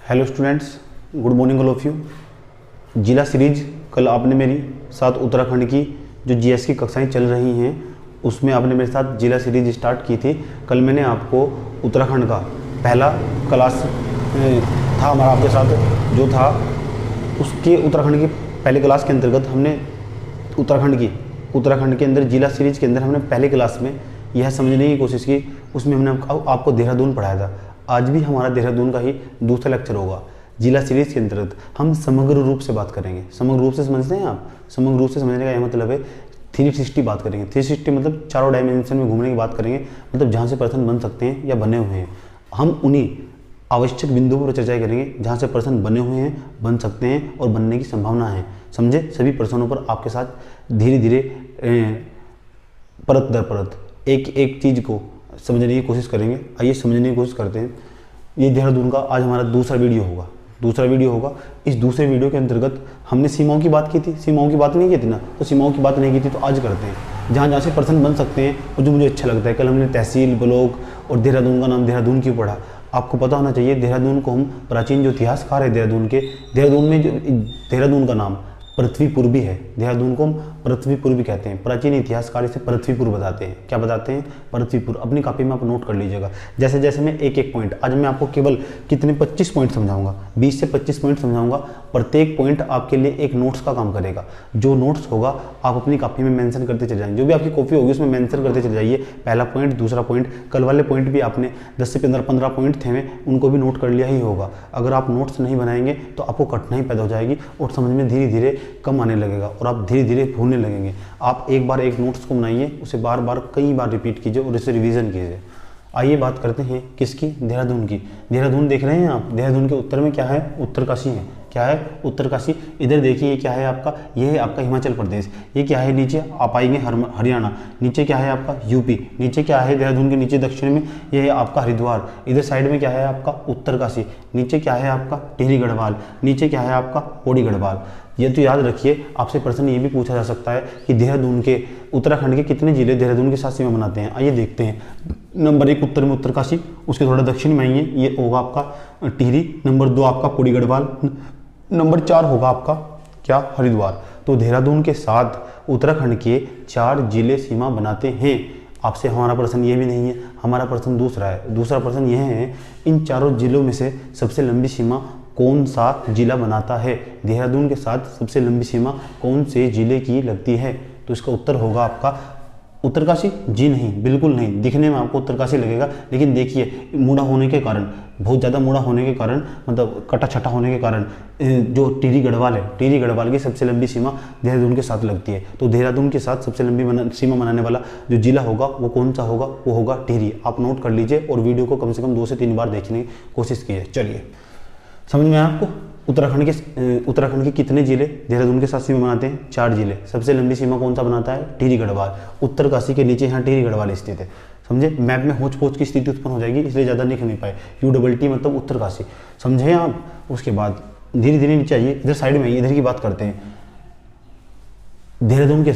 Hello students, good morning all of you. जिला series कल आपने मेरी साथ उत्तराखंड की जो जीएस की कक्षाएं चल रही हैं उसमें आपने मेरे साथ जिला सीरीज स्टार्ट की थी। कल मैंने आपको उत्तराखंड का पहला क्लास था हमारा आपके साथ जो था, उसके उत्तराखंड की पहले क्लास के अंतर्गत हमने उत्तराखंड के अंदर जिला सीरीज के अंदर हमने पहले क्लास में यह समझने की कोशिश की। उसमें हमने आपको देहरादून पढ़ाया था। आज भी हमारा देहरादून का ही दूसरा लेक्चर होगा। जिला सीरीज के अंतर्गत हम समग्र रूप से बात करेंगे। समग्र रूप से समझते हैं आप? समग्र रूप से समझने का यह मतलब है 360 बात करेंगे। 360 मतलब चारों डायमेंशन में घूमने की बात करेंगे, मतलब जहाँ से पर्सन बन सकते हैं या बने हुए हैं। हम उन्हीं आवश्यक बिंदुओं पर चर्चा करेंगे जहाँ से पर्सन बने हुए हैं, बन सकते हैं और बनने की संभावना है। समझे? सभी पर्सनों पर आपके साथ धीरे धीरे परत दर परत एक एक चीज़ को समझने की कोशिश करेंगे। आइए समझने की कोशिश करते हैं। ये देहरादून का आज हमारा दूसरा वीडियो होगा। इस दूसरे वीडियो के अंतर्गत हमने सीमाओं की बात की थी। सीमाओं की बात नहीं की थी ना, तो सीमाओं की बात नहीं की थी तो आज करते हैं जहाँ जहाँ से पर्सन बन सकते हैं और जो मुझे अच्छा लगता है। कल हमने तहसील, ब्लॉक और देहरादून का नाम देहरादून क्यों पढ़ा। आपको पता होना चाहिए देहरादून को हम प्राचीन जो इतिहासकार है देहरादून में जो देहरादून का नाम पृथ्वीपुर भी है। देहरादून को हम पृथ्वीपुर भी कहते हैं। प्राचीन इतिहासकार इसे पृथ्वीपुर बताते हैं। क्या बताते हैं? पृथ्वीपुर। अपनी कॉपी में आप नोट कर लीजिएगा। जैसे जैसे मैं एक एक पॉइंट, आज मैं आपको केवल कितने 25 पॉइंट समझाऊंगा, 20 से 25 पॉइंट समझाऊंगा। प्रत्येक पॉइंट आपके लिए एक नोट्स का काम करेगा। जो नोट्स होगा आप अपनी कॉपी में मेंशन करते चले जाएंगे। जो भी आपकी कॉपी होगी उसमें मेंशन करते चले जाइए। पहला पॉइंट, दूसरा पॉइंट। कल वाले पॉइंट भी आपने 10 से 15 पॉइंट थे, उनको भी नोट कर लिया ही होगा। अगर आप नोट्स नहीं बनाएंगे तो आपको कठिनाई पैदा हो जाएगी और समझ में धीरे धीरे कम आने लगेगा और आप धीरे धीरे भूलने लगेंगे। आप एक बार एक नोट्स को बनाइए, उसे बार बार कई बार रिपीट कीजिए और इसे रिवीजन कीजिए। आइए बात करते हैं किसकी? देहरादून की। देहरादून देख रहे हैं आप? देहरादून के उत्तर में क्या है? उत्तरकाशी है। क्या है? उत्तरकाशी। इधर देखिए ये क्या है आपका? ये है आपका हिमाचल प्रदेश। ये क्या है? नीचे आप आएंगे हरियाणा। नीचे क्या है आपका? यूपी। नीचे क्या है? देहरादून के नीचे दक्षिण में ये है आपका हरिद्वार। इधर साइड में क्या है आपका? उत्तरकाशी। नीचे क्या है आपका? टिहरी गढ़वाल। नीचे क्या है आपका? पौड़ी गढ़वाल। ये तो याद रखिए। आपसे प्रश्न ये भी पूछा जा सकता है कि देहरादून के, उत्तराखंड के कितने जिले देहरादून के साथ सीमा बनाते हैं। आइए देखते हैं। नंबर 1 उत्तर में उत्तरकाशी, उसके थोड़ा दक्षिण में आइए, ये होगा आपका टिहरी। नंबर 2 आपका पौड़ी गढ़वाल। नंबर 4 होगा आपका क्या? हरिद्वार। तो देहरादून के साथ उत्तराखंड के 4 जिले सीमा बनाते हैं। आपसे हमारा प्रश्न ये भी नहीं है, हमारा प्रश्न दूसरा है। दूसरा प्रश्न यह है, इन चारों जिलों में से सबसे लंबी सीमा कौन सा जिला बनाता है? देहरादून के साथ सबसे लंबी सीमा कौन से जिले की लगती है? तो इसका उत्तर होगा आपका उत्तरकाशी। जी नहीं, बिल्कुल नहीं। दिखने में आपको उत्तरकाशी लगेगा, लेकिन देखिए मुड़ा होने के कारण, बहुत ज़्यादा मुड़ा होने के कारण, मतलब कटा छटा होने के कारण जो टिहरी गढ़वाल है, टिहरी गढ़वाल की सबसे लंबी सीमा देहरादून के साथ लगती है। तो देहरादून के साथ सबसे लंबी सीमा बनाने वाला जो जिला होगा वो कौन सा होगा? वो होगा टिहरी। आप नोट कर लीजिए और वीडियो को कम से कम 2 से 3 बार देखने की कोशिश कीजिए। चलिए समझ में आया आपको? उत्तराखंड के कितने जिले देहरादून के साथ सीमा बनाते हैं? 4 जिले। सबसे लंबी सीमा कौन सा बनाता है? टिहरी गढ़वाल। उत्तरकाशी के नीचे यहाँ टिहरी गढ़वाल स्थित है। समझे? मैप में होच पोच की स्थिति उत्पन्न हो जाएगी, इसलिए ज़्यादा लिख नहीं पाए। UTT मतलब उत्तरकाशी। समझे आप? उसके बाद धीरे धीरे नीचे आइए, इधर साइड में इधर की बात करते हैं। देहरादून के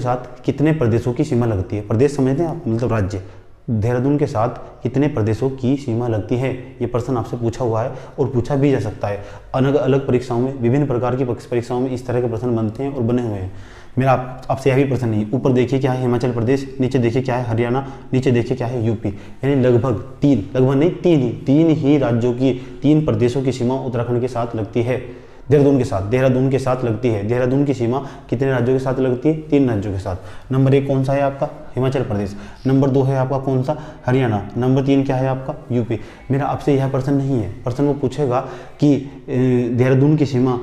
साथ कितने प्रदेशों की सीमा लगती है? प्रदेश समझते हैं आप? मतलब राज्य। देहरादून के साथ कितने प्रदेशों की सीमा लगती है? ये प्रश्न आपसे पूछा हुआ है और पूछा भी जा सकता है। अलग अलग परीक्षाओं में, विभिन्न प्रकार की परीक्षाओं में इस तरह के प्रश्न बनते हैं और बने हुए हैं। मेरा आपसे यह भी प्रश्न नहीं है। ऊपर देखिए क्या है? हिमाचल प्रदेश। नीचे देखिए क्या है? हरियाणा। नीचे देखिए क्या है? यूपी। यानी लगभग तीन ही राज्यों की, 3 प्रदेशों की सीमा उत्तराखंड के साथ लगती है। देहरादून के साथ लगती है। देहरादून की सीमा कितने राज्यों के साथ लगती है? 3 राज्यों के साथ। नंबर 1 कौन सा है आपका? हिमाचल प्रदेश। नंबर 2 है आपका कौन सा? हरियाणा। नंबर 3 क्या है आपका? यूपी। मेरा आपसे यह प्रश्न नहीं है। प्रश्न वो पूछेगा कि देहरादून की सीमा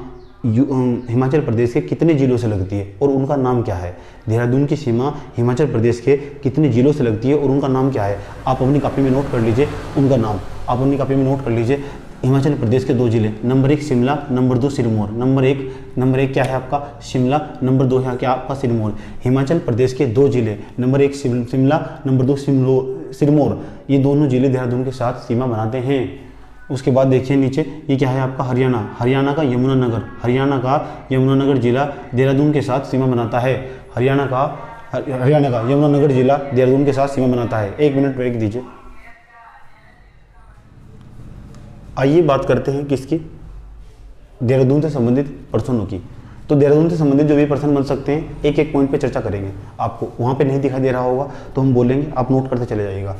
हिमाचल प्रदेश के कितने जिलों से लगती है और उनका नाम क्या है? देहरादून की सीमा हिमाचल प्रदेश के कितने जिलों से लगती है और उनका नाम क्या है? आप अपनी कॉपी में नोट कर लीजिए उनका नाम। आप अपनी कॉपी में नोट कर लीजिए। हिमाचल प्रदेश के 2 जिले, number 1 Shimla, number 2 Sirmaur. Number एक क्या है आपका? शिमला। नंबर 2 है क्या आपका? सिरमौर। हिमाचल प्रदेश के 2 जिले, नंबर 1 शिमला, नंबर 2 सिरमौर। ये दोनों जिले देहरादून के साथ सीमा बनाते हैं। उसके बाद देखिए नीचे, ये क्या है आपका? हरियाणा का यमुनानगर जिला देहरादून के साथ सीमा बनाता है। हरियाणा का यमुनानगर जिला देहरादून के साथ सीमा बनाता है। 1 मिनट ब्रेक दीजिए। आइए बात करते हैं किसकी, देहरादून से संबंधित पर्सनों की। तो देहरादून से संबंधित जो भी पर्सन बन सकते हैं, एक एक पॉइंट पे चर्चा करेंगे। आपको वहाँ पे नहीं दिखाई दे रहा होगा तो हम बोलेंगे, आप नोट करते चले जाइएगा।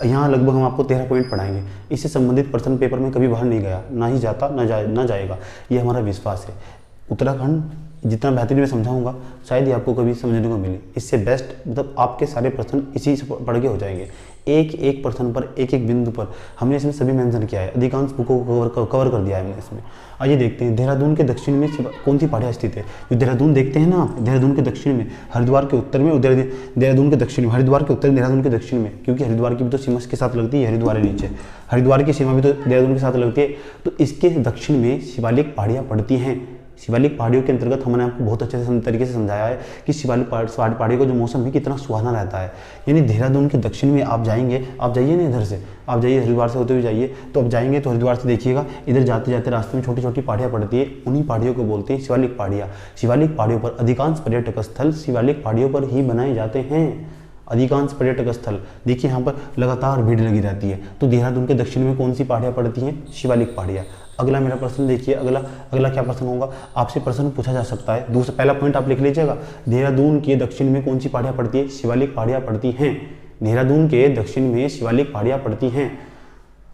यहाँ लगभग हम आपको 13 पॉइंट पढ़ाएंगे। इससे संबंधित पर्सन पेपर में कभी बाहर नहीं गया, ना ही जाता ना जाएगा, ये हमारा विश्वास है। उत्तराखंड जितना बेहतरीन मैं समझाऊंगा शायद ही आपको कभी समझने को मिले। इससे बेस्ट मतलब आपके सारे प्रश्न इसी से पढ़ के हो जाएंगे। एक एक प्रश्न पर, एक एक बिंदु पर हमने इसमें सभी मेंशन किया है, अधिकांश बुकों को कवर कर दिया है हमने इसमें। आइए देखते हैं, देहरादून के दक्षिण में कौन सी पहाड़ियाँ स्थित है। जो देहरादून देखते हैं ना, देहरादून के दक्षिण में, हरिद्वार के उत्तर में, देहरादून के दक्षिण में, हरिद्वार के उत्तर, देहरादून के दक्षिण में, क्योंकि हरिद्वार की भी तो सीमा के साथ लगती है, हरिद्वार है नीचे, हरिद्वार की सीमा भी तो देहरादून के साथ लगती है। तो इसके दक्षिण में शिवालिक पहाड़ियाँ पड़ती हैं। शिवालिक पहाड़ियों के अंतर्गत हमने आपको बहुत अच्छे से तरीके से समझाया है कि शिवालिक पहाड़ियों का जो मौसम है कितना सुहाना रहता है। यानी देहरादून के दक्षिण में आप जाएंगे, आप जाइए ना इधर से, आप जाइए हरिद्वार से होते हुए जाइए, तो आप जाएंगे तो हरिद्वार से देखिएगा, इधर जाते जाते रास्ते में छोटी छोटी पहाड़ियाँ पड़ती है, उन्हीं पहाड़ियों को बोलते हैं शिवालिक पहाड़ियाँ। शिवालिक पहाड़ियों पर अधिकांश पर्यटक स्थल शिवालिक पहाड़ियों पर ही बनाए जाते हैं। अधिकांश पर्यटक स्थल देखिए, यहाँ पर लगातार भीड़ लगी रहती है। तो देहरादून के दक्षिण में कौन सी पहाड़ियाँ पड़ती हैं? शिवालिक पहाड़ियाँ। अगला मेरा प्रश्न देखिए, अगला क्या प्रश्न होगा, आपसे प्रश्न पूछा जा सकता है। दूसरा पहला पॉइंट आप लिख लीजिएगा, देहरादून के दक्षिण में कौन सी पहाड़ियाँ पड़ती है? शिवालिक पहाड़ियाँ पड़ती हैं। देहरादून के दक्षिण में शिवालिक पहाड़ियाँ पड़ती हैं,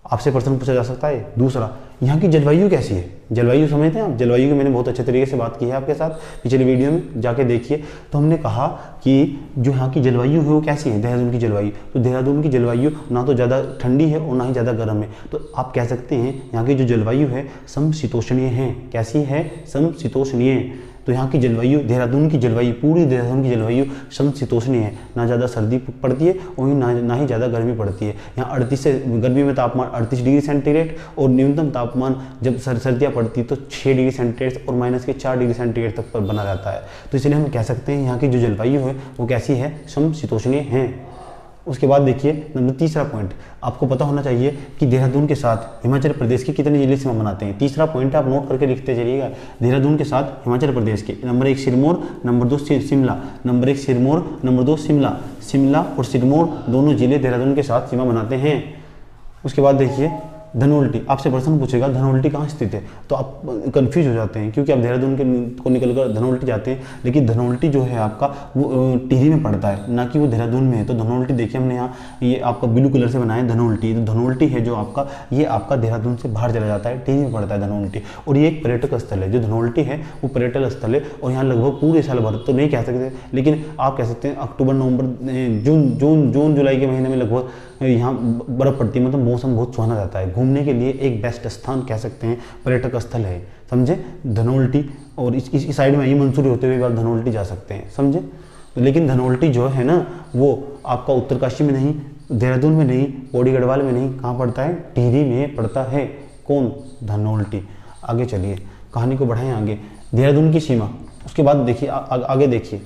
आपसे प्रश्न पूछा जा सकता है। दूसरा, यहाँ की जलवायु कैसी है? जलवायु समझते हैं आप? जलवायु की मैंने बहुत अच्छे तरीके से बात की है आपके साथ, पिछले वीडियो में जाके देखिए। तो हमने कहा कि जो यहाँ की जलवायु है वो कैसी है, देहरादून की जलवायु। तो देहरादून की जलवायु ना तो ज़्यादा ठंडी है और ना ही ज़्यादा गर्म है। तो आप कह सकते हैं यहाँ की जो जलवायु है समशीतोष्णीय है। कैसी है? समशीतोष्णीय। तो यहाँ की जलवायु, देहरादून की जलवायु, पूरी देहरादून की जलवायु समशीतोष्णीय है। ना ज़्यादा सर्दी पड़ती है और ना ही ज़्यादा गर्मी पड़ती है। यहाँ 38 से गर्मी में तापमान 38 डिग्री सेंटीग्रेड और न्यूनतम तापमान जब सर्दियाँ पड़ती है तो 6 डिग्री सेंटीग्रेड और -4 डिग्री सेंटीग्रेड तक पर बना रहता है। तो इसलिए हम कह सकते हैं यहाँ की जो जलवायु है वो कैसी है? समशीतोष्णीय है। उसके बाद देखिए नंबर तीसरा पॉइंट, आपको पता होना चाहिए कि देहरादून के साथ हिमाचल प्रदेश के कितने जिले सीमा बनाते हैं। तीसरा पॉइंट आप नोट करके लिखते चलिएगा, देहरादून के साथ हिमाचल प्रदेश के number 1 Sirmaur, number 2 Shimla, number 1 Sirmaur, number 2 Shimla. Shimla और सिरमौर दोनों जिले देहरादून के साथ सीमा बनाते हैं। उसके बाद देखिए धनोल्टी, आपसे प्रश्न पूछेगा धनोल्टी कहाँ स्थित है, तो आप कंफ्यूज हो जाते हैं क्योंकि आप देहरादून को निकलकर धनोल्टी जाते हैं, लेकिन धनोल्टी जो है आपका वो टिहरी में पड़ता है, ना कि वो देहरादून में है। तो धनोल्टी देखिए हमने यहाँ ये आपका ब्लू कलर से बनाया है धनोल्टी। तो धनोल्टी है जो आपका, ये आपका देहरादून से बाहर चला जाता है, टिहरी में पड़ता है धनोल्टी। और ये एक पर्यटक स्थल है, जो धनोल्टी है वो पर्यटक स्थल है। और यहाँ लगभग पूरे साल भर तो नहीं कह सकते, लेकिन आप कह सकते हैं अक्टूबर, नवंबर, जून जुलाई के महीने में लगभग यहाँ बर्फ पड़ती है। मतलब मौसम बहुत सुहाना रहता है, घूमने के लिए एक बेस्ट स्थान कह सकते हैं, पर्यटक स्थल है, समझे धनोल्टी। और इस साइड में आइए, मंसूरी होते हुए आप धनोल्टी जा सकते हैं, समझे। लेकिन धनोल्टी जो है ना वो आपका उत्तरकाशी में नहीं, देहरादून में नहीं, पौड़ी गढ़वाल में नहीं, कहाँ पड़ता है? टिहरी में पड़ता है। कौन? धनोल्टी। आगे चलिए, कहानी को बढ़ाएं आगे। देहरादून की सीमा, उसके बाद देखिए आगे देखिए,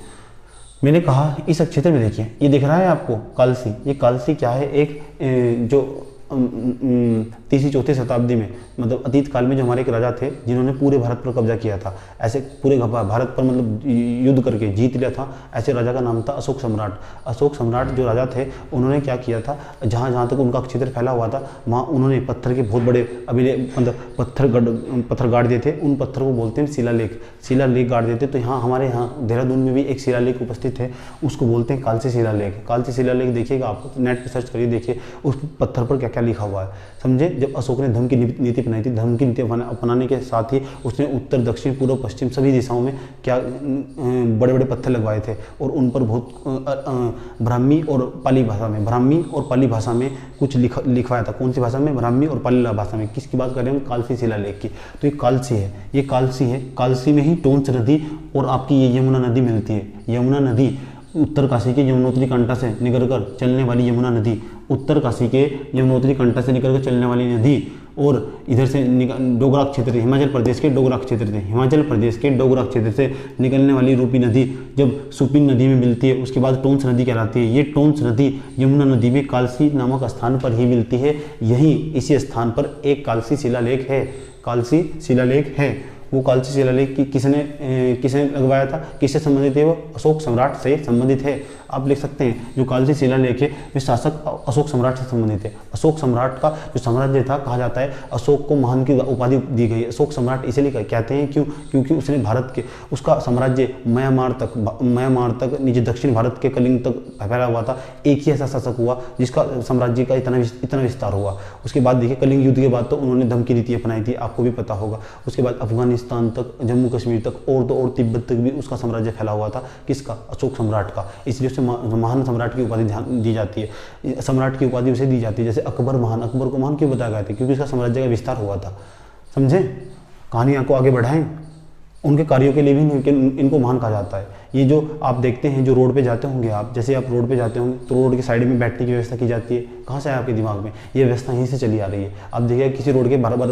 मैंने कहा इस क्षेत्र में देखिए, ये दिख रहा है आपको कालसी। ये कालसी क्या है? एक जो 3री-4री शताब्दी में, मतलब अतीत काल में जो हमारे एक राजा थे जिन्होंने पूरे भारत पर कब्जा किया था, ऐसे पूरे भारत पर मतलब युद्ध करके जीत लिया था, ऐसे राजा का नाम था अशोक सम्राट। अशोक सम्राट जो राजा थे उन्होंने क्या किया था, जहाँ जहाँ तक उनका क्षेत्र फैला हुआ था वहाँ उन्होंने पत्थर के बहुत बड़े मतलब पत्थर गाड़ दिए थे। उन पत्थर को बोलते हैं शिलालेख गाड़ देते। तो यहाँ हमारे यहाँ देहरादून में भी एक शिलालेख उपस्थित है, उसको बोलते हैं कालसी शिलालेख। कालसी शिलालेख देखिएगा, आप नेट पर सर्च करिए, देखिए उस पत्थर पर क्या क्या लिखा हुआ है, समझे। जब अशोक ने धर्म की नीति अपनाई थी, धर्म की नीति अपनाने के साथ ही उसने उत्तर, दक्षिण, पूर्व, पश्चिम सभी दिशाओं में क्या बड़े बड़े पत्थर लगवाए थे। और उन पर बहुत ब्राह्मी और पाली भाषा में कुछ लिखवाया था। कौन सी भाषा में? ब्राह्मी और पाली भाषा में। किसकी बात कर रहे हैं हम? कालसी शिलालेख की। तो ये कालसी है, ये कालसी है। कालसी में ही टोंस नदी और आपकी ये यमुना नदी मिलती है। यमुना नदी उत्तरकाशी के यमुनोत्री कंटा से निकलकर चलने वाली यमुना नदी, उत्तरकाशी के यमुनोत्री कंटा से निकलकर चलने वाली नदी। और इधर से डोगरा क्षेत्र से, हिमाचल प्रदेश के डोगरा क्षेत्र से निकलने वाली रूपी नदी जब सुपिन नदी में मिलती है, उसके बाद टोंस नदी कहलाती है। ये टोंस नदी यमुना नदी में कालसी नामक स्थान पर ही मिलती है। यही इसी स्थान पर एक कालसी शिलालेख है, कालसी शिलालेख है। वो कालसी शिलालेख की किसने लगवाया था, किससे संबंधित है? वो अशोक सम्राट से संबंधित है। आप लिख सकते हैं जो कालसी शिलालेख है वे शासक अशोक सम्राट से संबंधित है। अशोक सम्राट का जो साम्राज्य था, कहा जाता है अशोक को महान की उपाधि दी गई। अशोक सम्राट इसलिए कहते हैं क्योंकि उसने भारत के उसका साम्राज्य म्यांमार तक नीचे दक्षिण भारत के कलिंग तक फैला हुआ था। एक ही ऐसा शासक हुआ जिसका साम्राज्य का इतना विस्तार हुआ। उसके बाद देखिए कलिंग युद्ध के बाद तो उन्होंने धमकी नीति अपनाई थी, आपको भी पता होगा। उसके बाद अफगानिस्तान तक, जम्मू कश्मीर तक और तो और तिब्बत तक भी उसका साम्राज्य फैला हुआ था। किसका? अशोक सम्राट का। इसलिए उसे महान सम्राट की उपाधि दी जाती है, सम्राट की उपाधि उसे दी जाती है। जैसे अकबर को महान क्यों बताया गया था? क्योंकि उसका साम्राज्य का विस्तार हुआ था। समझे? कहानियाँ को आगे बढ़ाएं, उनके कार्यों के लिए भी इनको महान कहा जाता है। ये जो आप देखते हैं, जो रोड पे जाते होंगे आप, जैसे आप रोड पे जाते होंगे तो रोड के साइड में बैठने की व्यवस्था की जाती है। कहाँ से है आपके दिमाग में? ये व्यवस्था यहीं से चली आ रही है। आप देखिए किसी रोड के बराबर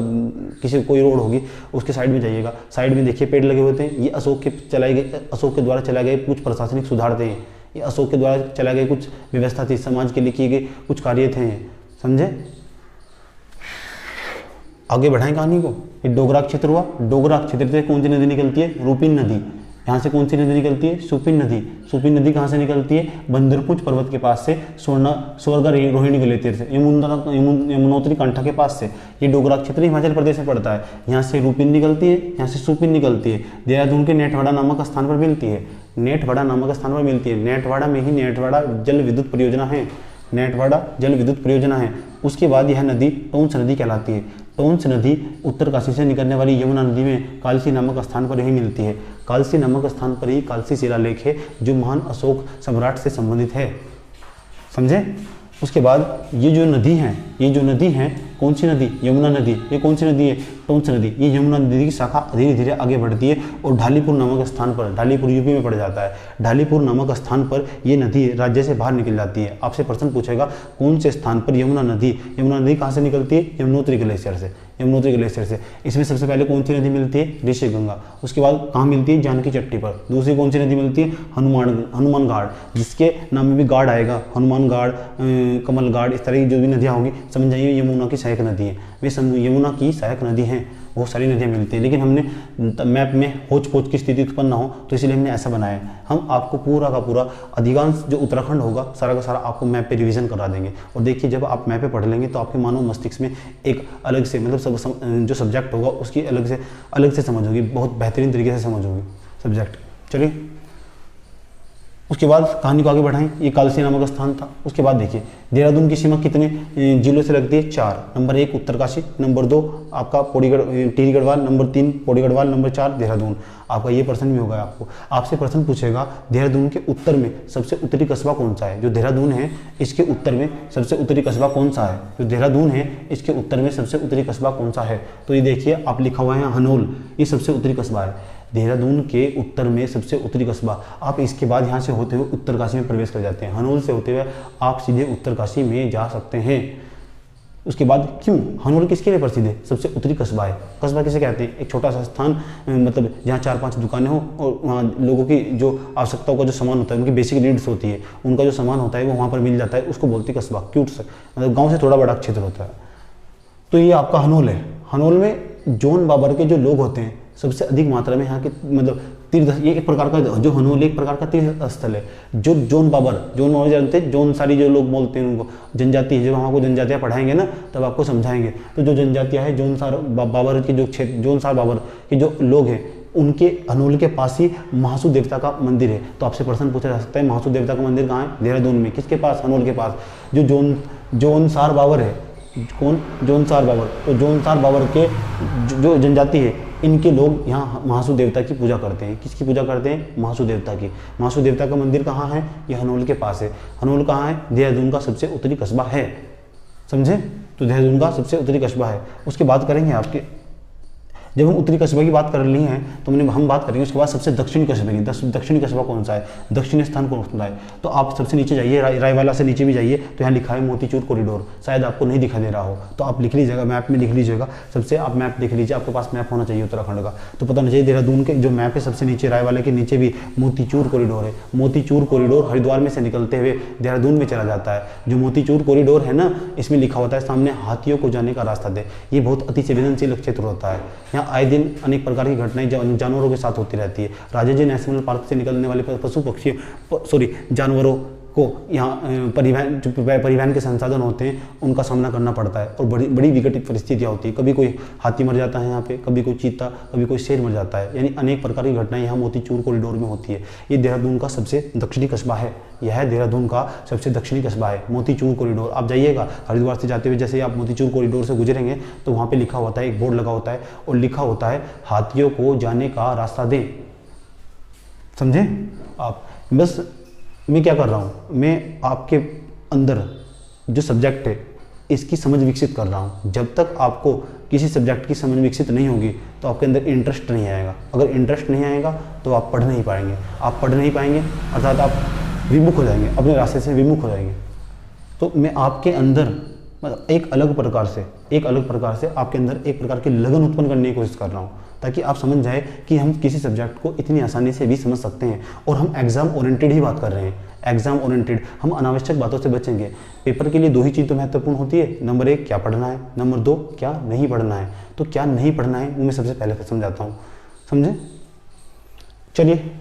कोई रोड होगी, उसके साइड में जाइएगा, साइड में देखिए पेड़ लगे होते हैं। ये अशोक के द्वारा चलाए गए कुछ प्रशासनिक सुधार थे। ये अशोक के द्वारा चलाए गए कुछ व्यवस्था थी, समाज के लिए किए गए कुछ कार्य थे। समझे? आगे बढ़ाएं कहानी को। ये डोगरा क्षेत्र हुआ। डोगरा क्षेत्र से कौन सी नदी निकलती है? रूपिन नदी। यहाँ से कौन सी नदी निकलती है? सुपिन नदी। सुपिन नदी कहाँ से निकलती है? बंदरपुर पर्वत के पास से, स्वर्गा रोहिणी ग्लेशियर से, यमुनोत्री कंठा के पास से। ये डोगरा क्षेत्र हिमाचल प्रदेश में पड़ता है। यहाँ से रूपिन निकलती है, यहाँ से सुपिन निकलती है। देहरादून के नेठवाड़ा नामक स्थान पर मिलती है। नेठवाड़ा नामक स्थान पर मिलती है। नेठवाड़ा में ही नेठवाड़ा जल विद्युत परियोजना है। नेठवाड़ा जल विद्युत परियोजना है। उसके बाद यह नदी टोंस नदी कहलाती है। टोंस नदी उत्तरकाशी से निकलने वाली यमुना नदी में कालसी नामक स्थान पर ही मिलती है। कालसी नामक स्थान पर ही कालसी शिलालेख है जो महान अशोक सम्राट से संबंधित है। समझे? उसके बाद ये जो नदी है कौन सी नदी? यमुना नदी। ये कौन सी नदी है? टोंस नदी। ये यमुना नदी की शाखा धीरे धीरे आगे बढ़ती है और ढालीपुर नामक स्थान पर, ढालीपुर यूपी में पड़ जाता है, ढालीपुर नामक स्थान पर ये नदी राज्य से बाहर निकल जाती है। आपसे प्रश्न पूछेगा कौन से स्थान पर यमुना नदी कहाँ से निकलती है? यमुनोत्री ग्लेशियर से। यमुनोत्री ग्लेशियर से। इसमें सबसे पहले कौन सी नदी मिलती है? ऋषिगंगा। उसके बाद कहाँ मिलती है? जानकी चट्टी पर। दूसरी कौन सी नदी मिलती है? हनुमान घाट, जिसके नाम में भी गाड़ आएगा, हनुमान घाट, कमल घाट, इस तरह की जो भी नदियाँ होंगी समझ जाइए यमुना की सहायक नदी है। वे यमुना की सहायक नदी हैं। बहुत सारी नदियाँ मिलती हैं, लेकिन हमने मैप में होच पोच की स्थिति उत्पन्न ना हो तो इसलिए हमने ऐसा बनाया है। हम आपको पूरा का पूरा अधिकांश जो उत्तराखंड होगा सारा का सारा आपको मैप पे रिवीजन करा देंगे। और देखिए जब आप मैप पे पढ़ लेंगे तो आपके मानव मस्तिष्क में एक अलग से जो सब्जेक्ट होगा उसकी अलग से समझ होगी, बहुत बेहतरीन तरीके से समझ होगी सब्जेक्ट। चलिए उसके बाद कहानी को आगे बढ़ाएं। ये कालसी नामक स्थान था। उसके बाद देखिए देहरादून की सीमा कितने जिलों से लगती है? 4। नंबर 1 उत्तरकाशी, नंबर 2 आपका टिहरी गढ़वाल, नंबर 3 पौड़ी गढ़वाल, नंबर 4 देहरादून। आपका ये प्रश्न भी होगा आपको। आपसे प्रश्न पूछेगा देहरादून के उत्तर में सबसे उत्तरी कस्बा कौन सा है? जो देहरादून है इसके उत्तर में सबसे उत्तरी कस्बा कौन सा है? जो देहरादून है इसके उत्तर में सबसे उत्तरी कस्बा कौन सा है? तो ये देखिए आप लिखा हुआ है हनोल, ये सबसे उत्तरी कस्बा है। देहरादून के उत्तर में सबसे उत्तरी कस्बा। आप इसके बाद यहाँ से होते हुए उत्तरकाशी में प्रवेश कर जाते हैं। हनोल से होते हुए आप सीधे उत्तरकाशी में जा सकते हैं। उसके बाद क्यों हनोल किसके लिए प्रसिद्ध है? सबसे उत्तरी कस्बा है। कस्बा किसे कहते हैं? एक छोटा सा स्थान, मतलब जहाँ 4-5 दुकानें हो और वहाँ लोगों की जो आवश्यकताओं का जो सामान होता है, उनकी बेसिक नीड्स होती है, उनका जो सामान होता है वो वहाँ पर मिल जाता है, उसको बोलते हैं कस्बा। क्यूट सा मतलब गाँव से थोड़ा बड़ा क्षेत्र होता है। तो ये आपका हनोल है। हनोल में जोन बाबर के जो लोग होते हैं सबसे अधिक मात्रा में यहाँ के मतलब तीर्थ, ये एक प्रकार का जो हनोल एक प्रकार का तीर्थ स्थल है। जो जोन बाबर जानते हैं, जोन सारी जो लोग बोलते हैं उनको जनजाति है। जब हम आपको जनजातियाँ पढ़ाएंगे ना तब आपको समझाएंगे। तो जो जनजातियाँ हैं जोनसार बाबर के जो क्षेत्र, जोनसार बाबर के जो लोग हैं उनके हनोल के पास ही महासू देवता का मंदिर है। तो आपसे प्रश्न पूछा जा सकता है महासू देवता का मंदिर कहाँ है? देहरादून में। किसके पास? हनोल के पास। जो जोनसार बाबर है, कौन? जोनसार बाबर। तो जोनसार बाबर के जो जनजाति है इनके लोग यहाँ महासू देवता की पूजा करते हैं। किसकी पूजा करते हैं? महासू देवता की। महासू देवता का मंदिर कहाँ है? ये हनोल के पास है। हनोल कहाँ है? देहरादून का सबसे उत्तरी कस्बा है। समझे? तो देहरादून का सबसे उत्तरी कस्बा है। उसके बाद करेंगे आपके, जब हम उत्तरी कस्बे की बात कर ली है तो हम बात करेंगे उसके बाद सबसे दक्षिणी कस्बे की। दक्षिणी कस्बा कौन सा है? दक्षिणी स्थान कौन सा है? तो आप सबसे नीचे जाइए, रायवाला से नीचे भी जाइए तो यहाँ लिखा है मोतीचूर कॉरिडोर। शायद आपको नहीं दिखा दे रहा हो तो आप लिख लीजिएगा, मैप में लिख लीजिएगा। सबसे आप मैप देख लीजिए, आपके पास मैप होना चाहिए उत्तराखंड का, तो पता नहीं चाहिए। देहरादून के जो मैप है सबसे नीचे रायवाला के नीचे भी मोतीचूर कॉरिडोर है। मोतीचूर कॉरिडोर हरिद्वार में से निकलते हुए देहरादून में चला जाता है। जो मोतीचूर कॉरिडोर है ना, इसमें लिखा होता है सामने हाथियों को जाने का रास्ता दे। ये बहुत अति संवेदनशील क्षेत्र होता है। यहाँ जहाँ आए दिन अनेक प्रकार की घटनाएं जानवरों के साथ होती रहती है। राजाजी नेशनल पार्क से निकलने वाले पशु पक्षी जानवरों को यहाँ परिवहन के संसाधन होते हैं उनका सामना करना पड़ता है और बड़ी बड़ी विकटित परिस्थितियाँ होती है। कभी कोई हाथी मर जाता है यहाँ पे, कभी कोई चीता, कभी कोई शेर मर जाता है, यानी अनेक प्रकार की घटनाएं यहाँ मोतीचूर कॉरिडोर में होती है। ये देहरादून का सबसे दक्षिणी कस्बा है, यह देहरादून का सबसे दक्षिणी कस्बा है मोतीचूर कॉरिडोर। आप जाइएगा हरिद्वार से जाते हुए जैसे आप मोतीचूर कॉरिडोर से गुजरेंगे तो वहाँ पर लिखा होता है, एक बोर्ड लगा होता है और लिखा होता है हाथियों को जाने का रास्ता दें। समझे आप? बस मैं क्या कर रहा हूँ, मैं आपके अंदर जो सब्जेक्ट है इसकी समझ विकसित कर रहा हूँ। जब तक आपको किसी सब्जेक्ट की समझ विकसित नहीं होगी तो आपके अंदर इंटरेस्ट नहीं आएगा। अगर इंटरेस्ट नहीं आएगा तो आप पढ़ नहीं पाएंगे। आप पढ़ नहीं पाएंगे अर्थात आप विमुख हो जाएंगे, अपने रास्ते से विमुख हो जाएंगे। तो मैं आपके अंदर मतलब एक अलग प्रकार से आपके अंदर एक प्रकार की लगन उत्पन्न करने की कोशिश कर रहा हूँ, ताकि आप समझ जाए कि हम किसी सब्जेक्ट को इतनी आसानी से भी समझ सकते हैं। और हम एग्जाम ओरिएंटेड ही बात कर रहे हैं, एग्जाम ओरिएंटेड। हम अनावश्यक बातों से बचेंगे। पेपर के लिए दो ही चीज़ तो महत्वपूर्ण होती है, नंबर 1 क्या पढ़ना है, नंबर 2 क्या नहीं पढ़ना है। तो क्या नहीं पढ़ना है वो मैं सबसे पहले समझाता हूँ, समझे? चलिए,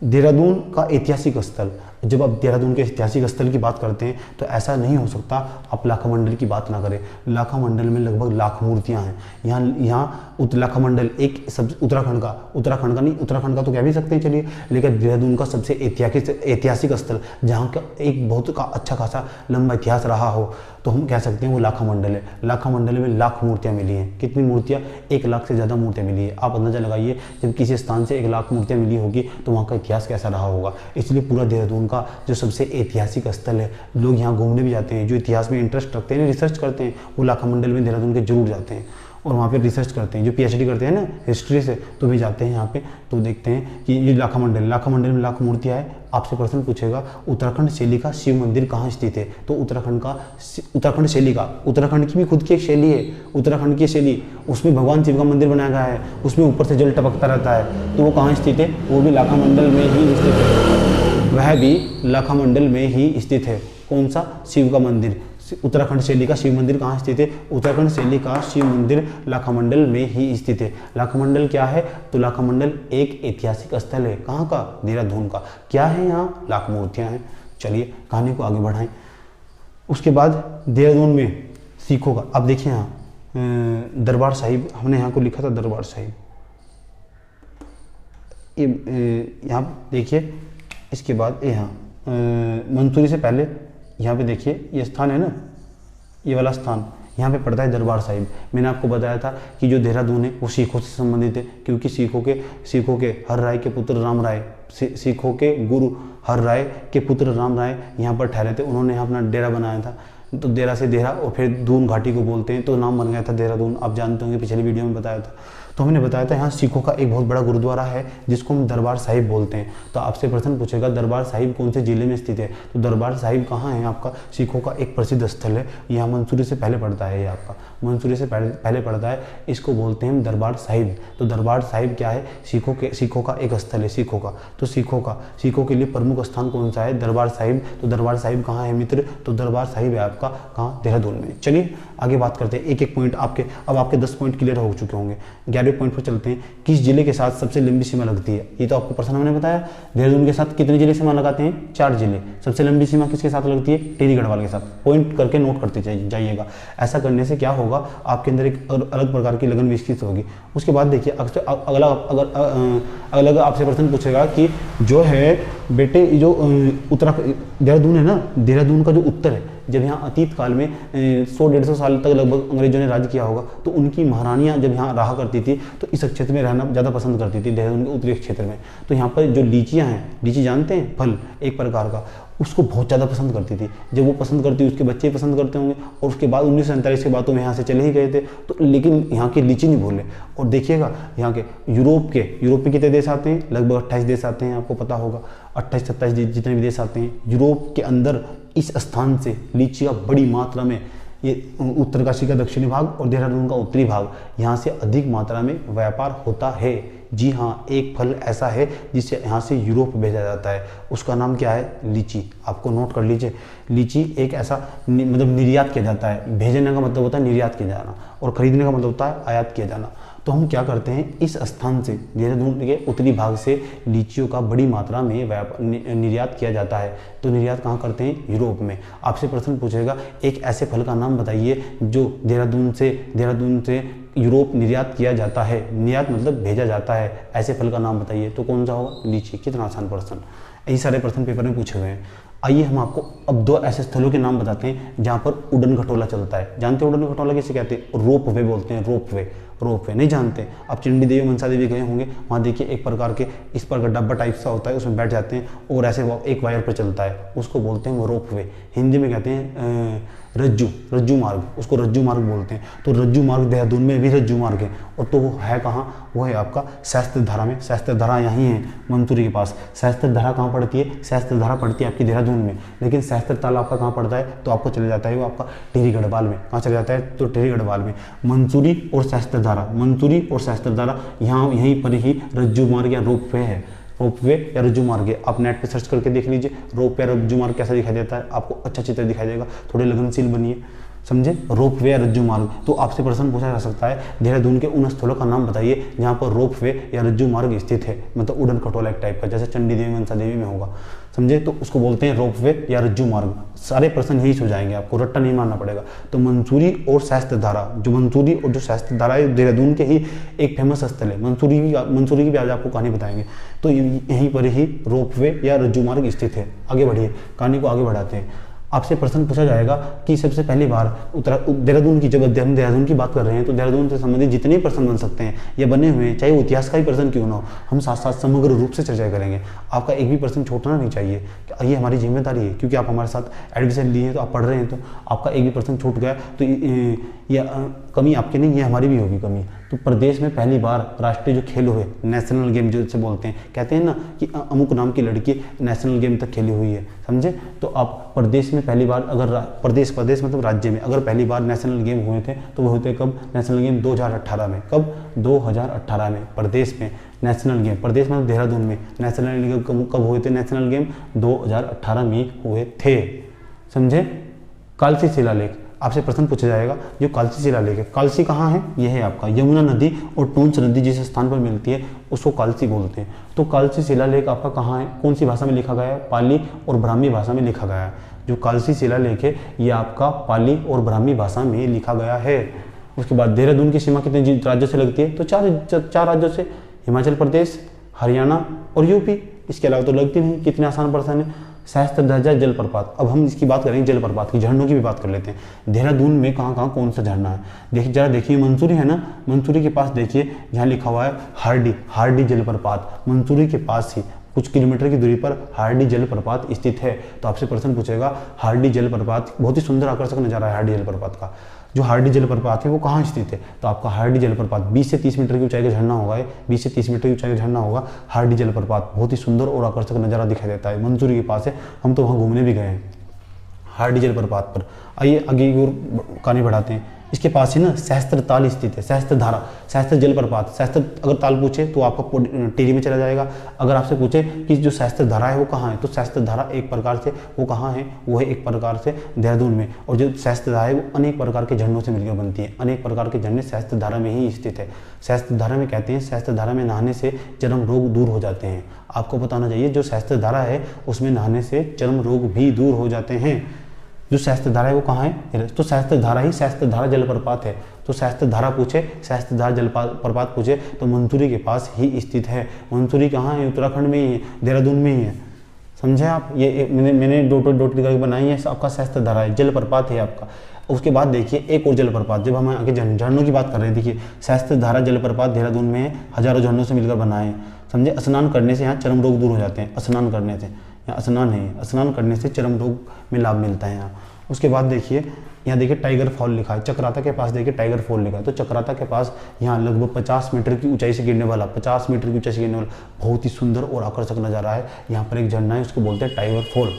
देहरादून का ऐतिहासिक स्थल। जब आप देहरादून के ऐतिहासिक स्थल की बात करते हैं तो ऐसा नहीं हो सकता आप लाखा मंडल की बात ना करें। लाखा मंडल में लगभग लाख मूर्तियां हैं। यहाँ लाखा मंडल एक सब उत्तराखंड का तो कह भी सकते हैं चलिए, लेकिन देहरादून का सबसे ऐतिहासिक स्थल जहाँ का एक बहुत का अच्छा खासा लंबा इतिहास रहा हो तो हम कह सकते हैं वो लाखा मंडल है। लाखा मंडल में लाख मूर्तियाँ मिली हैं। कितनी मूर्तियाँ? 1 लाख से ज़्यादा मूर्तियाँ मिली है। आप अंदाजा लगाइए, जब किसी स्थान से 1 लाख मूर्तियाँ मिली होगी तो वहाँ का इतिहास कैसा रहा होगा। इसलिए पूरा देहरादून का जो सबसे ऐतिहासिक स्थल है, लोग यहाँ घूमने भी जाते हैं, जो इतिहास में इंटरेस्ट रखते हैं, रिसर्च करते हैं, वो लाखा मंडल में देहरादून के जरूर जाते हैं और वहाँ पे रिसर्च करते हैं। जो PhD करते हैं ना हिस्ट्री से तो भी जाते हैं यहाँ पे, तो देखते हैं कि ये लाखा मंडल में लाख मूर्तियाँ है। आपसे प्रश्न पूछेगा उत्तराखंड शैली का शिव मंदिर कहाँ स्थित है, तो उत्तराखंड शैली का, उत्तराखंड की भी खुद की एक शैली है। उत्तराखंड की शैली, उसमें भगवान शिव का मंदिर बनाया गया है, उसमें ऊपर से जल टपकता रहता है, तो वो कहाँ स्थित है? वो भी लाखा मंडल में ही स्थित है। वह भी लाखा मंडल में ही स्थित है। कौन सा? शिव का मंदिर। उत्तराखंड शैली का शिव मंदिर कहाँ स्थित है? उत्तराखंड शैली का शिव मंदिर लाखा मंडल में ही स्थित है। लाखा मंडल क्या है? तो लाखा मंडल एक ऐतिहासिक स्थल है। कहाँ का? देहरादून का। क्या है यहाँ? लाख मूर्तियाँ हैं। चलिए कहानी को आगे बढ़ाएं। उसके बाद देहरादून में सिखों का, अब देखिए यहाँ दरबार साहिब, हमने यहाँ को लिखा था दरबार साहिब, ये यहाँ देखिए। इसके बाद यहाँ मंसूरी से पहले यहाँ पे देखिए ये स्थान है ना, ये वाला स्थान, यहाँ पे पड़ता है दरबार साहिब। मैंने आपको बताया था कि जो देहरादून है वो सिखों से संबंधित है, क्योंकि सिखों के हर राय के पुत्र राम राय, सिखों के गुरु हर राय के पुत्र राम राय यहाँ पर ठहरे थे। उन्होंने यहाँ अपना डेरा बनाया था, तो देरा से देहरा और फिर दून घाटी को बोलते हैं, तो नाम बन गया था देहरादून। आप जानते होंगे, पिछली वीडियो में बताया था। तो हमने बताया था यहाँ सिखों का एक बहुत बड़ा गुरुद्वारा है जिसको हम दरबार साहिब बोलते हैं। तो आपसे प्रश्न पूछेगा दरबार साहिब कौन से जिले में स्थित है, तो दरबार साहिब कहाँ है? आपका सिखों का एक प्रसिद्ध स्थल है, यहाँ मंसूरी से पहले पड़ता है। ये आपका मंसूरी से पहले पड़ता है, इसको बोलते हैं दरबार साहिब। तो दरबार साहिब क्या है? सिखों का एक स्थल है, सिखों का। तो सिखों के लिए प्रमुख स्थान कौन सा है? दरबार साहिब। तो दरबार साहिब कहाँ है मित्र? तो दरबार साहिब है आपका कहाँ? देहरादून में। चलिए आगे बात करते हैं, एक एक पॉइंट अब आपके 10 पॉइंट क्लियर हो चुके होंगे। 11वें पॉइंट पर चलते हैं। किस जिले के साथ सबसे लंबी सीमा लगती है? ये तो आपको प्रश्न मैंने बताया। देहरादून के साथ कितने जिले सीमा लगाते हैं? 4 जिले। सबसे लंबी सीमा किसके साथ लगती है? टिहरी गढ़वाल के साथ। पॉइंट करके नोट करते जाइएगा। ऐसा करने से क्या होगा, आपके अंदर एक अलग प्रकार की लगन विकसित होगी। उसके बाद देखिए अगला आपसे प्रश्न पूछेगा कि जो है बेटे जो उत्तराखंड देहरादून है ना, देहरादून का जो उत्तर है, जब यहाँ अतीत काल में 100-150 साल तक लगभग अंग्रेजों ने राज किया होगा, तो उनकी महारानियाँ जब यहाँ रहा करती थी तो इस क्षेत्र में रहना ज़्यादा पसंद करती थी, देहरादून के उत्तरी क्षेत्र में। तो यहाँ पर जो लीचियाँ हैं, लीची जानते हैं, फल एक प्रकार का, उसको बहुत ज़्यादा पसंद करती थी। जब वो पसंद करती, उसके बच्चे पसंद करते होंगे, और उसके बाद 1947 के बाद तो यहाँ से चले ही गए थे, तो लेकिन यहाँ की लीची नहीं भूले। और देखिएगा यहाँ के यूरोप में कितने देश आते हैं? लगभग 28 देश आते हैं, आपको पता होगा। 28-27 जितने भी देश आते हैं यूरोप के अंदर, इस स्थान से लीची का बड़ी मात्रा में, ये उत्तरकाशी का दक्षिणी भाग और देहरादून का उत्तरी भाग, यहाँ से अधिक मात्रा में व्यापार होता है। जी हाँ, एक फल ऐसा है जिसे यहाँ से यूरोप भेजा जाता है, उसका नाम क्या है? लीची। आपको नोट कर लीजिए, लीची एक ऐसा मतलब निर्यात किया जाता है। भेजने का मतलब होता है निर्यात किया जाना, और खरीदने का मतलब होता है आयात किया जाना। तो हम क्या करते हैं, इस स्थान से देहरादून के उत्तरी भाग से लीचियों का बड़ी मात्रा में निर्यात किया जाता है। तो निर्यात कहाँ करते हैं, यूरोप में। आपसे प्रश्न पूछेगा एक ऐसे फल का नाम बताइए जो देहरादून से यूरोप निर्यात किया जाता है, निर्यात मतलब भेजा जाता है, ऐसे फल का नाम बताइए। तो कौन सा होगा, लीची। कितना आसान प्रश्न, यही सारे प्रश्न पेपर में पूछे हुए हैं। आइए हम आपको अब 2 ऐसे स्थलों के नाम बताते हैं जहाँ पर उड़न खटोला चलता है। जानते हैं उड़न खटोला किसे कहते हैं, रोप वे बोलते हैं, रोप वे नहीं जानते। अब चंडी देवी मनसा देवी गए होंगे, वहाँ देखिए एक प्रकार के इस पर का डब्बा टाइप सा होता है, उसमें बैठ जाते हैं और ऐसे एक वायर पर चलता है, उसको बोलते हैं वो रोप वे। हिंदी में कहते हैं रज्जू मार्ग, उसको रज्जू मार्ग बोलते हैं। तो रज्जू मार्ग देहरादून में भी रज्जू मार्ग है, और तो वो है कहाँ, वो है आपका शास्त्रधारा में। शास्त्रधारा यहीं है मंसूरी के पास। शास्त्रधारा कहाँ पड़ती है, शास्त्रधारा पड़ती है आपकी देहरादून में, लेकिन शास्त्र ताल आपका कहाँ पड़ता है, तो आपको चले जाता है वो आपका टिहरी गढ़वाल में। कहाँ चले जाता है, तो टिहरी गढ़वाल में। मंसूरी और शास्त्रधारा यहाँ यहीं पर ही रज्जू मार्ग या रोप वे है, रोप वे या रज्जू मार्ग है। आप नेट पे सर्च करके देख लीजिए रोप वे या रज्जू मार्ग कैसा दिखाई देता है, आपको अच्छा चित्र दिखाई देगा। थोड़े लगनशील बनिए, समझे, रोप वे या रज्जू मार्ग। तो आपसे प्रश्न पूछा जा सकता है देहरादून के उन स्थलों का नाम बताइए जहाँ पर रोप वे या रज्जू मार्ग स्थित है, मतलब उड़न खटोला एक टाइप का, जैसे चंडी देवी मनसा देवी में होगा, समझे। तो उसको बोलते हैं रोप वे या रज्जू मार्ग। सारे प्रश्न यही हो जाएंगे, आपको रट्टा नहीं मारना पड़ेगा। तो मंसूरी और शास्त्रधारा, जो मंसूरी और जो शास्त्रधारा है देहरादून के ही एक फेमस स्थल है। मंसूरी की भी आज आपको कहानी बताएंगे। तो यहीं पर ही रोप वे या रज्जू मार्ग स्थित है। आगे बढ़िए, कहानी को आगे बढ़ाते हैं। आपसे प्रश्न पूछा जाएगा कि सबसे पहली बार देहरादून की, जब हम देहरादून की बात कर रहे हैं तो देहरादून से संबंधित जितने प्रश्न बन सकते हैं या बने हुए हैं, चाहे वो इतिहास का ही प्रश्न क्यों ना हो, हम साथ साथ समग्र रूप से चर्चा करेंगे। आपका एक भी प्रश्न छूटना नहीं चाहिए, ये हमारी जिम्मेदारी है, क्योंकि आप हमारे साथ एडमिशन लिए हैं, तो आप पढ़ रहे हैं, तो आपका एक भी प्रश्न छूट गया तो ये कमी आपकी नहीं, ये हमारी भी होगी कमी। तो प्रदेश में पहली बार राष्ट्रीय जो खेल हुए, नेशनल गेम जो से बोलते हैं, कहते हैं ना कि अमुक नाम की लड़की नेशनल गेम तक खेली हुई है, समझे। तो आप प्रदेश में पहली बार, अगर प्रदेश मतलब राज्य में अगर पहली बार नेशनल गेम हुए थे तो वो हुए थे कब, नेशनल गेम 2018 में। कब, 2018 में प्रदेश में नेशनल गेम, प्रदेश मतलब देहरादून में नेशनल गेम कब हुए थे, नेशनल गेम 2018 में हुए थे, समझे। कालसी शिलालेख, आपसे प्रश्न पूछा जाएगा जो कालसी शिलालेख है, कालसी कहाँ है, यह है आपका यमुना नदी और टोंस नदी जिस स्थान पर मिलती है उसको कालसी बोलते हैं। तो कालसी शिलालेख आपका कहाँ है, कौन सी भाषा में लिखा गया है, पाली और ब्राह्मी भाषा में लिखा गया है। जो कालसी शिलालेख है ये आपका पाली और ब्राह्मी भाषा में लिखा गया है। उसके बाद देहरादून की सीमा कितने राज्यों से लगती है, तो चार राज्यों से, हिमाचल प्रदेश, हरियाणा और यूपी। इसके अलावा तो लगती नहीं। कितने आसान प्रश्न है। शास्त्रध्वजा जलप्रपात, अब हम इसकी बात करेंगे जलप्रपात की, झरनों की भी बात कर लेते हैं। देहरादून में कहाँ कहाँ कौन सा झरना है, देखिए जरा देखिए, मंसूरी है ना, मंसूरी के पास देखिए जहाँ लिखा हुआ है हार्डी जलप्रपात, मंसूरी के पास ही कुछ किलोमीटर की दूरी पर हार्डी जलप्रपात स्थित है। तो आपसे प्रश्न पूछेगा हार्डी जलप्रपात, बहुत ही सुंदर आकर्षक नजारा है हार्डी जलप्रपात का। जो हार्डी जलप्रपात है वो कहाँ स्थित है, तो आपका हार्डी जलप्रपात 20 से 30 मीटर की ऊंचाई का झरना होगा, 20 से 30 मीटर की ऊंचाई का झरना होगा हार्डी जलप्रपात। बहुत ही सुंदर और आकर्षक नज़ारा दिखाई देता है, मंसूरी के पास है, हम तो वहाँ घूमने भी गए हैं हार्डी जलप्रपात पर। आइए आगे की ओर कहानी बढ़ाते हैं। इसके पास ही ना सहस्त्र ताल स्थित है, सहस्त्रधारा, सहस्त्र जलप्रपात। सहस्त्र अगर ताल पूछे तो आपका टिहरी में चला जाएगा। अगर आपसे पूछे कि जो सहस्त्रधारा है वो कहाँ है, तो सहस्त्रधारा एक प्रकार से वो कहाँ है, वो है एक प्रकार से देहरादून में। और जो सहस्त्रधारा है वो अनेक प्रकार के झरनों से मिलकर बनती है, अनेक प्रकार के झरने सहस्त्रधारा में ही स्थित है। सहस्त्रधारा में कहते हैं सहस्त्रधारा में नहाने से चर्म रोग दूर हो जाते हैं। आपको बताना चाहिए जो सहस्त्रधारा है उसमें नहाने से चर्म रोग भी दूर हो जाते हैं। जो सहस्त्रधारा है वो कहाँ है, तो सहस्त्रधारा ही सहस्त्रधारा जलप्रपात है। तो सहस्त्रधारा पूछे, सहस्त्रधारा जलप्रपात पूछे तो मंसूरी के पास ही स्थित है। मंसूरी कहाँ है, उत्तराखंड में ही है, देहरादून में ही है, समझे आप। ये मैंने डॉट करके बनाई है, आपका सहस्त्रधारा है, जलप्रपात है आपका। उसके बाद देखिए एक और जलप्रपात, जब हम आगे झरनों की बात कर रहे हैं, देखिए सहस्त्रधारा जलप्रपात देहरादून में है, हजारों झरनों से मिलकर बना है, समझे। स्नान करने से यहाँ चर्म रोग दूर हो जाते हैं, स्नान करने से, यहाँ स्नान है, स्नान करने से चर्म रोग में लाभ मिलता है यहाँ। उसके बाद देखिए यहाँ देखिए टाइगर फॉल लिखा है, चक्राता के पास देखिए टाइगर फॉल लिखा है। तो चक्राता के पास यहाँ लगभग 50 मीटर की ऊंचाई से गिरने वाला, 50 मीटर की ऊंचाई से गिरने वाला बहुत ही सुंदर और आकर्षक नज़ारा है। यहाँ पर एक झरना है, उसको बोलते हैं टाइगर फॉल।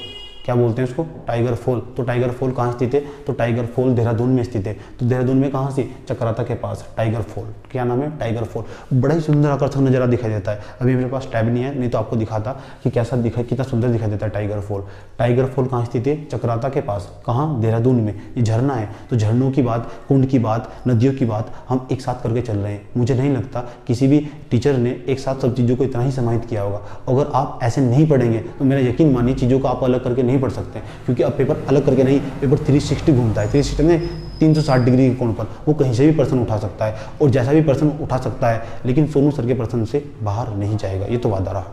क्या बोलते हैं उसको, टाइगर फॉल। तो टाइगर फॉल कहाँ स्थित है, तो टाइगर फॉल देहरादून में स्थित है। तो देहरादून में कहाँ से, चक्राता के पास टाइगर फॉल। क्या नाम है, टाइगर फॉल। बड़ा ही सुंदर आकर्षक नज़ारा दिखाई देता है। अभी मेरे पास टैब नहीं है, नहीं तो आपको दिखाता कि कैसा दिखा, कितना सुंदर दिखाई देता है टाइगर फॉल। टाइगर फॉल कहाँ स्थित है, चक्राता के पास। कहाँ, देहरादून में। ये झरना है। तो झरनों की बात, कुंड की बात, नदियों की बात हम एक साथ करके चल रहे हैं। मुझे नहीं लगता किसी भी टीचर ने एक साथ सब चीज़ों को इतना ही समाहित किया होगा। अगर आप ऐसे नहीं पढ़ेंगे तो मेरा यकीन मानिए चीज़ों को आप अलग करके नहीं पढ़ सकते, क्योंकि अब पेपर अलग करके नहीं, पेपर 360 घूमता है। 360 में 360 डिग्री के कोण पर वो कहीं से भी प्रश्न उठा सकता है और जैसा भी प्रश्न उठा सकता है, लेकिन सोनू सर के प्रश्न से बाहर नहीं जाएगा, ये तो वादा रहा।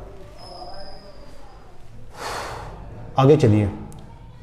आगे चलिए,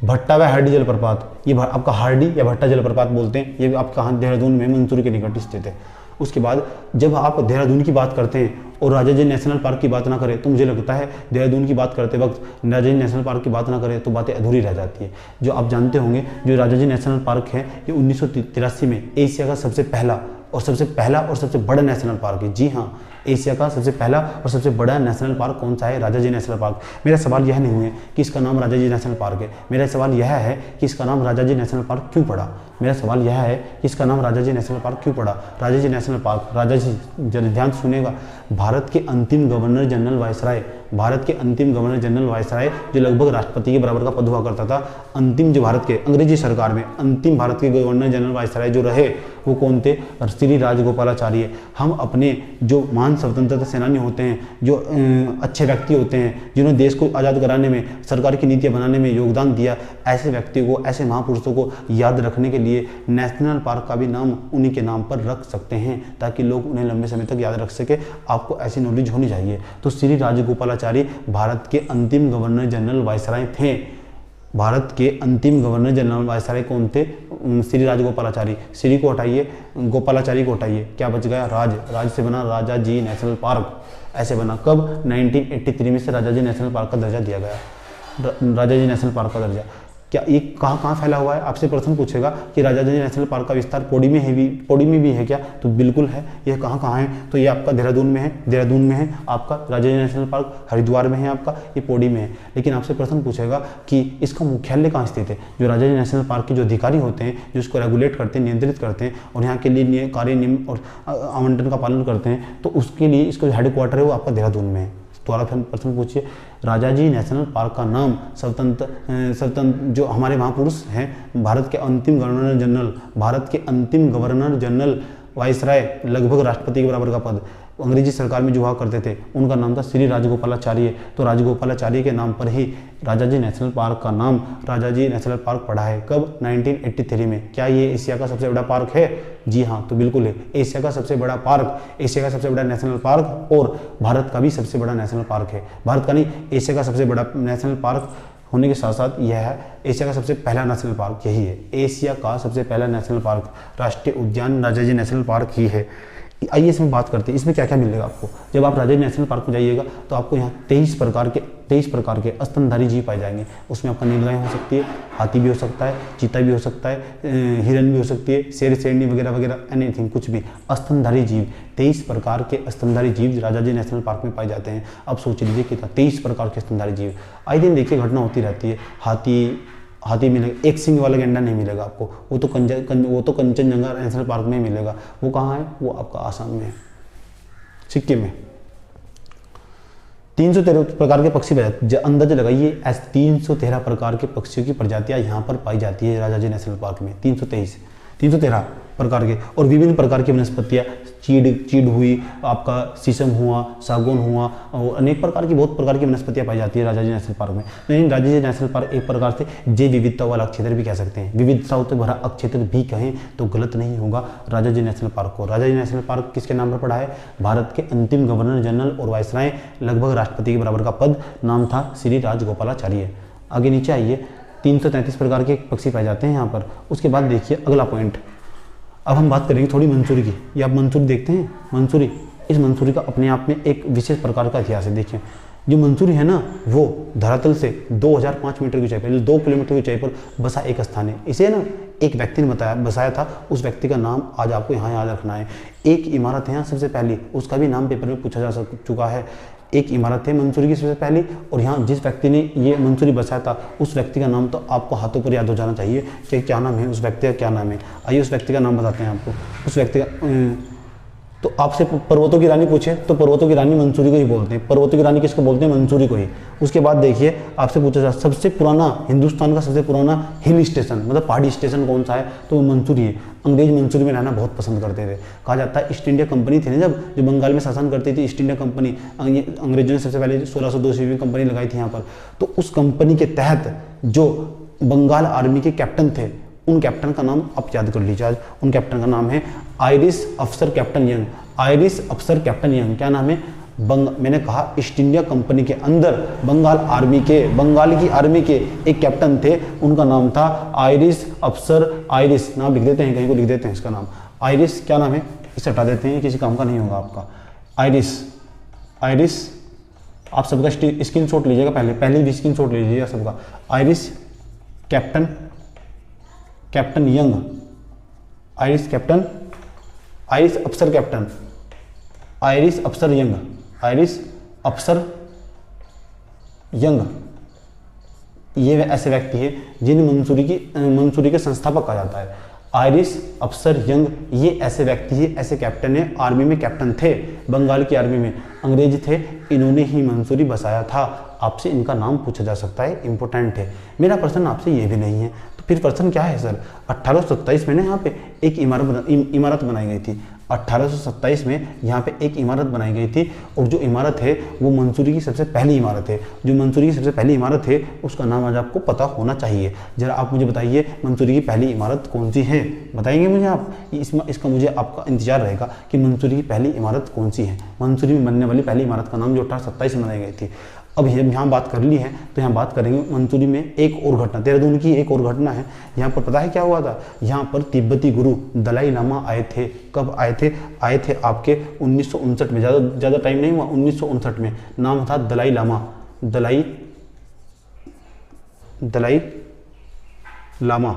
भट्टा व हार्डी जलप्रपात। ये आपका हार्डी या भट्टा जलप्रपात बोलते हैं। ये आपका देहरादून में मंसूरी के निकट स्थित है। उसके बाद जब आप देहरादून की बात करते हैं और राजाजी नेशनल पार्क की बात ना करें, तो मुझे लगता है देहरादून की बात करते वक्त राजाजी नेशनल पार्क की बात ना करें तो बातें अधूरी रह जाती है। जो आप जानते होंगे, जो राजाजी नेशनल पार्क है ये 1983 में एशिया का सबसे पहला और सबसे बड़ा नेशनल पार्क है। जी हाँ, एशिया का सबसे पहला और सबसे बड़ा नेशनल पार्क कौन सा है, राजाजी नेशनल पार्क। मेरा सवाल यह नहीं है कि इसका नाम राजाजी नेशनल पार्क है, मेरा सवाल यह है कि इसका नाम राजाजी नेशनल पार्क क्यों पड़ा। मेरा सवाल यह है कि इसका नाम राजाजी नेशनल पार्क क्यों पड़ा। राजाजी नेशनल पार्क, राजाजी, ध्यान सुनेगा, भारत के अंतिम गवर्नर जनरल वायसराय, भारत के अंतिम गवर्नर जनरल वायसराय जो लगभग राष्ट्रपति के बराबर का पद हुआ करता था, अंतिम जो भारत के अंग्रेजी सरकार में अंतिम भारत के गवर्नर जनरल वायसराय जो रहे वो कौन थे, श्री राजगोपालाचार्य। हम अपने जो महान स्वतंत्रता सेनानी होते हैं, जो अच्छे व्यक्ति होते हैं, जिन्होंने देश को आज़ाद कराने में, सरकार की नीतियाँ बनाने में योगदान दिया, ऐसे व्यक्ति को, ऐसे महापुरुषों को याद रखने के लिए नेशनल पार्क का भी नाम उन्हीं के नाम पर रख सकते हैं, ताकि लोग उन्हें लंबे समय तक याद रख सके। आपको ऐसी नॉलेज होनी चाहिए। तो श्री राजगोपालाचारी भारत के अंतिम गवर्नर जनरल वायसराय थे। भारत के अंतिम गवर्नर जनरल वायसराय कौन थे, श्री राजगोपालाचारी। श्री को हटाइए, गोपालाचारी को हटाइए, क्या बच गया, राज। राज से बना राजाजी नेशनल पार्क, ऐसे बना। कब, 1983 में से राजाजी नेशनल पार्क का दर्जा दिया गया। राजाजी नेशनल पार्क का दर्जा क्या ये कहाँ फैला हुआ है, आपसे प्रश्न पूछेगा कि राजाजी नेशनल पार्क का विस्तार पौड़ी में है भी, पौड़ी में भी है क्या, तो बिल्कुल है। यह कहाँ है, तो ये आपका देहरादून में है, देहरादून में है आपका राजाजी नेशनल पार्क, हरिद्वार में है आपका, ये पौड़ी में है। लेकिन आपसे प्रश्न पूछेगा कि इसका मुख्यालय कहाँ स्थित है। जो राजाजी नेशनल पार्क के जो अधिकारी होते हैं, जो इसको रेगुलेट करते हैं, नियंत्रित करते हैं और यहाँ के लिए कार्य नियम और आवंटन का पालन करते हैं, तो उसके लिए इसका जो हेडक्वार्टर है वो आपका देहरादून में है। तो आप प्रश्न पूछिए, राजाजी नेशनल पार्क का नाम स्वतंत्र जो हमारे महापुरुष हैं, भारत के अंतिम गवर्नर जनरल वायसराय, लगभग राष्ट्रपति के बराबर का पद अंग्रेजी सरकार में जो हुआ करते थे, उनका नाम था श्री राजगोपालाचार्य। तो राजगोपालाचार्य के नाम पर ही राजाजी नेशनल पार्क का नाम राजाजी नेशनल पार्क पड़ा है। कब, 1983 में। क्या ये एशिया का सबसे बड़ा पार्क है, जी हाँ, तो बिल्कुल है। एशिया का सबसे बड़ा पार्क, एशिया का सबसे बड़ा नेशनल पार्क और भारत का भी सबसे बड़ा नेशनल पार्क है। भारत का नहीं, एशिया का सबसे बड़ा नेशनल पार्क होने के साथ साथ यह है एशिया का सबसे पहला नेशनल पार्क, यही है एशिया का सबसे पहला नेशनल पार्क, राष्ट्रीय उद्यान राजाजी नेशनल पार्क ही है। आइए इसमें बात करते हैं, इसमें क्या क्या मिलेगा आपको। जब आप राजाजी नेशनल पार्क में जाइएगा तो आपको यहाँ 23 प्रकार के स्तनधारी जीव पाए जाएंगे। उसमें आपका नीलगाय हो सकती है, हाथी भी हो सकता है, चीता भी हो सकता है, हिरन भी हो सकती है, शेर शेरनी वगैरह वगैरह, एनीथिंग, कुछ भी स्तनधारी जीव। 23 प्रकार के स्तनधारी जीव राजाजी नेशनल पार्क में पाए जाते हैं। अब सोच लीजिए कितना, 23 प्रकार के स्तनधारी जीव। आए दिन देखिए घटना होती रहती है। हाथी मिलेगा, एक सिंग वाला गैंडा नहीं मिलेगा आपको, वो तो कंचनजंगा नेशनल पार्क में मिलेगा। वो कहाँ है, वो आपका आसाम में है, सिक्किम में। 313 प्रकार के पक्षी अंदाजा लगाइए, 313 प्रकार के पक्षियों की प्रजातियां यहाँ पर पाई जाती है राजाजी नेशनल पार्क में। 313 प्रकार के, और विभिन्न प्रकार की वनस्पतियाँ, चीड़ हुई, आपका शीशम हुआ, सागौन हुआ, और अनेक प्रकार की, बहुत प्रकार की वनस्पतियाँ पाई जाती है राजाजी नेशनल पार्क में। लेकिन राजाजी नेशनल पार्क एक प्रकार से जैव विविधता वाला क्षेत्र भी कह सकते हैं, विविधताओं से भरा क्षेत्र भी कहें तो गलत नहीं होगा राजाजी नेशनल पार्क को। राजाजी नेशनल पार्क किसके नाम पर पड़ा है, भारत के अंतिम गवर्नर जनरल और वायसराय, लगभग राष्ट्रपति के बराबर का पद, नाम था श्री राजगोपालाचार्य। आगे नीचे आइए, 333 प्रकार के पक्षी पाए जाते हैं यहाँ पर। उसके बाद देखिए अगला पॉइंट, अब हम बात करेंगे थोड़ी मंसूरी की। ये आप मंसूरी देखते हैं, मंसूरी, इस मंसूरी का अपने आप में एक विशेष प्रकार का इतिहास है। देखिए जो मंसूरी है ना, वो धरातल से 2005 मीटर की ऊंचाई पर, 2 किलोमीटर की ऊंचाई पर बसा एक स्थान है। इसे ना एक व्यक्ति ने बसाया था, उस व्यक्ति का नाम आज आपको यहाँ याद रखना है। एक इमारत है यहाँ सबसे पहली, उसका भी नाम पेपर में पूछा जा चुका है। एक इमारत है मंसूरी की सबसे पहली, और यहाँ जिस व्यक्ति ने ये मंसूरी बसाया था उस व्यक्ति का नाम तो आपको हाथों पर याद हो जाना चाहिए कि क्या नाम है उस व्यक्ति का, क्या नाम है। आइए उस व्यक्ति का नाम बताते हैं आपको। उस व्यक्ति का तो आपसे पर्वतों की रानी पूछे तो पर्वतों की रानी मंसूरी को ही बोलते हैं। पर्वतों की रानी किसको बोलते हैं? मंसूरी को ही। उसके बाद देखिए आपसे पूछा जाए सबसे पुराना, हिंदुस्तान का सबसे पुराना हिल स्टेशन मतलब पहाड़ी स्टेशन कौन सा है, तो वो मंसूरी है। अंग्रेज मंसूरी में रहना बहुत पसंद करते थे। कहा जाता है ईस्ट इंडिया कंपनी थी ना जब, जो बंगाल में शासन करती थी, ईस्ट इंडिया कंपनी, अंग्रेजों ने सबसे पहले 1602 ईस्वी में कंपनी लगाई थी यहाँ पर। तो उस कंपनी के तहत जो बंगाल आर्मी के कैप्टन थे, उन कैप्टन का नाम आप याद कर लीजिए आज। उन कैप्टन का नाम है आयरिश अफसर कैप्टन यंग। आयरिश अफसर कैप्टन यंग क्या नाम है? मैंने कहा ईस्ट इंडिया कंपनी के अंदर बंगाल की आर्मी के एक कैप्टन थे, उनका नाम था आयरिश अफसर। आयरिश नाम लिख देते हैं, कहीं को लिख देते हैं इसका नाम। आयरिश क्या नाम है? इसे हटा देते हैं, किसी काम का नहीं होगा आपका। आयरिश आप सबका स्क्रीनशॉट लीजिएगा, पहले भी स्क्रीनशॉट लीजिएगा सबका। आयरिश कैप्टन यंग, आयरिश अफसर कैप्टन, आयरिश अफसर यंग। ये ऐसे व्यक्ति है जिन्हें मंसूरी के संस्थापक कहा जाता है। आयरिश अफसर यंग ये ऐसे व्यक्ति है, ऐसे कैप्टन है, आर्मी में कैप्टन थे, बंगाल की आर्मी में, अंग्रेज थे, इन्होंने ही मंसूरी बसाया था। आपसे इनका नाम पूछा जा सकता है, इंपॉर्टेंट है। मेरा प्रश्न आपसे ये भी नहीं है, तो फिर प्रश्न क्या है सर? 1827 में ना यहाँ पे एक इमारत बनाई गई थी। 1827 में यहाँ पे एक इमारत बनाई गई थी, और जो इमारत है वो मंसूरी की सबसे पहली इमारत है। जो मंसूरी की सबसे पहली इमारत है उसका नाम आज आपको पता होना चाहिए। जरा आप मुझे बताइए मंसूरी की पहली इमारत कौन सी है? बताएंगे मुझे आप? इसका मुझे आपका इंतजार रहेगा कि मंसूरी की पहली इमारत कौन सी है। मंसूरी में बनने वाली पहली इमारत का नाम जो 1827 में बनाई गई थी। अब यहाँ बात कर ली है तो यहाँ बात करेंगे मंसूरी में एक और घटना, देहरादून की एक और घटना है। यहाँ पर पता है क्या हुआ था? यहाँ पर तिब्बती गुरु दलाई लामा आए थे। कब आए थे? आए थे आपके 1959 में, ज़्यादा टाइम नहीं हुआ, 1959 में। नाम था दलाई लामा। दलाई लामा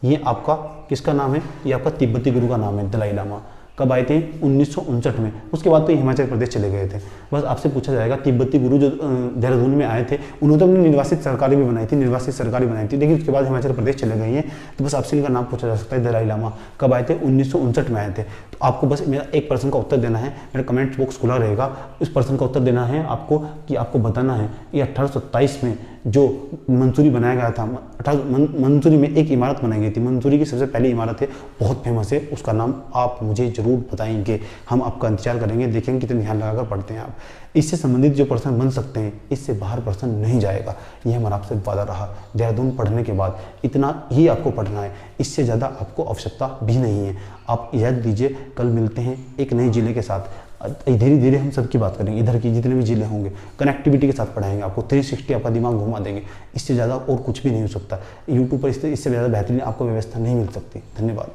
ये आपका किसका नाम है? ये आपका तिब्बती गुरु का नाम है, दलाई लामा। कब आए थे? 1959 में। उसके बाद तो हिमाचल प्रदेश चले गए थे। बस आपसे पूछा जाएगा तिब्बती गुरु जो देहरादून में आए थे, उन्होंने तो अपनी निर्वासित सरकारी भी बनाई थी, लेकिन उसके बाद हिमाचल प्रदेश चले गए हैं। तो बस आपसे इनका नाम पूछा जा सकता है, दलाई लामा। कब आए थे? 1959 में आए थे। तो आपको बस मेरा एक प्रश्न का उत्तर देना है, मेरा कमेंट बॉक्स खुला रहेगा। इस प्रश्न का उत्तर देना है आपको कि आपको बताना है ये 1827 में जो मंसूरी बनाया गया था, मंसूरी में एक इमारत बनाई गई थी। मंसूरी की सबसे पहली इमारत है, बहुत फेमस है, उसका नाम आप मुझे जरूर बताएंगे। हम आपका इंतजार करेंगे, देखेंगे कितने ध्यान लगाकर पढ़ते हैं आप। इससे संबंधित जो प्रश्न बन सकते हैं, इससे बाहर प्रश्न नहीं जाएगा, ये हमारा आपसे वादा रहा। देहरादून पढ़ने के बाद इतना ही आपको पढ़ना है, इससे ज़्यादा आपको आवश्यकता भी नहीं है। आप याद दीजिए, कल मिलते हैं एक नए जिले के साथ। धीरे धीरे हम सबकी बात करेंगे, इधर की जितने भी जिले होंगे कनेक्टिविटी के साथ पढ़ाएंगे आपको। 360 आपका दिमाग घुमा देंगे। इससे ज़्यादा और कुछ भी नहीं हो सकता यूट्यूब पर। इससे ज़्यादा बेहतरीन आपको व्यवस्था नहीं मिल सकती। धन्यवाद।